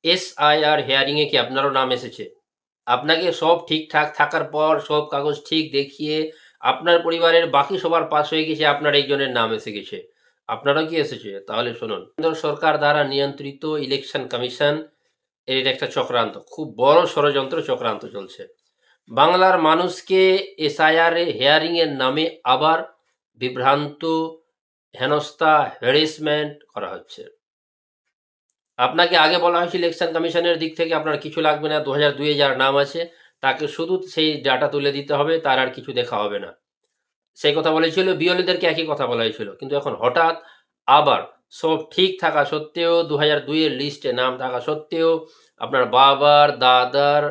SIR হিয়ারিংয়ে কি আপনারও নাম এসেছে? আপনাকে সব ঠিকঠাক থাকার পর সব কাগজ ঠিক দেখিয়ে আপনার পরিবারের বাকি সবার পাস হয়ে গেছে, আপনার একজনের নাম এসে গেছে। আপনারও কি এসেছে? তাহলে শুনুন, কেন্দ্র সরকার দ্বারা নিয়ন্ত্রিত ইলেকশন কমিশন এর একটা চক্রান্ত, খুব বড় ষড়যন্ত্র চক্রান্ত চলছে। বাংলার মানুষকে এসআইআর হিয়ারিং এর নামে আবার বিভ্রান্ত, হেনস্থা, হ্যারাসমেন্ট করা হচ্ছে। আপনাকে আগে বলা হয়েছিল ইলেকশন কমিশনের দিক থেকে আপনার কিছু লাগবে না, 2002 এ যার নাম আছে তাকে শুধু সেই ডাটা তুলে দিতে হবে, তার আর কিছু দেখা হবে না। সেই কথা বলেছিল, বিএলওদেরকে একই কথা বলা হয়েছিল। কিন্তু এখন হঠাৎ আবার সব ঠিক থাকা সত্ত্বেও, 2002 এর লিস্টে নাম থাকা সত্ত্বেও, আপনার বাবার, দাদার,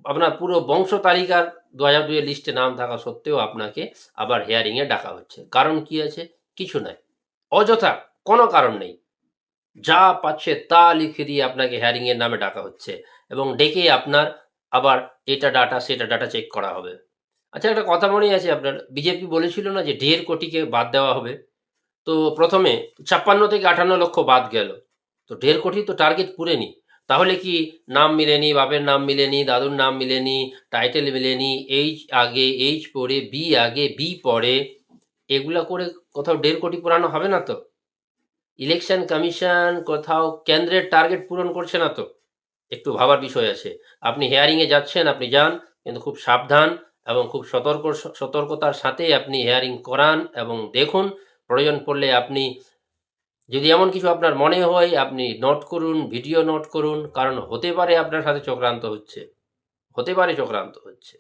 আপনার পুরো বংশ তালিকার 2002 এর লিস্টে নাম থাকা সত্ত্বেও আপনাকে আবার হিয়ারিং এ ডাকা হচ্ছে। কারণ কি আছে? কিছু নাই। অযথা, কোনো কারণ নেই। যা পাচ্ছে তা লিখে দিয়ে আপনাকে হিয়ারিং এর নামে ডাকা হচ্ছে এবং ডেকে আপনার আবার এটা ডাটা সেটা ডাটা চেক করা হবে। আচ্ছা, একটা কথা মনে আছে আপনার? বিজেপি বলেছিল না যে 1.5 কোটিকে বাদ দেওয়া হবে? তো ১ম এ ৫৬ থেকে ৫৮ লক্ষ বাদ গেল। তো ১.৫ কোটি তো টার্গেট পুরেনি। তাহলে কি নাম মিলেনি, বাপের নাম মিলেনি, দাদুর নাম মিলেনি, টাইটেল মিলেনি, এইচ আগে এইচ পড়ে, বি আগে বি পড়ে, এগুলা করে কোথাও ১.৫ কোটি পুরানো হবে না তো? ইলেকশন কমিশন কোথাও কেন্দ্রের টার্গেট পূরণ করছে না তো? একটু ভাবার বিষয় আছে। আপনি হিয়ারিং এ যাচ্ছেন, আপনি যান, কিন্তু খুব সাবধান এবং খুব সতর্কতার সাথে আপনি হিয়ারিং করান এবং দেখুন। প্রয়োজন পড়লে আপনি, যদি এমন কিছু আপনার মনে হয়, আপনি নোট করুন, ভিডিও নোট করুন, কারণ হতে পারে আপনার সাথে চক্রান্ত হচ্ছে, হতে পারে চক্রান্ত হচ্ছে।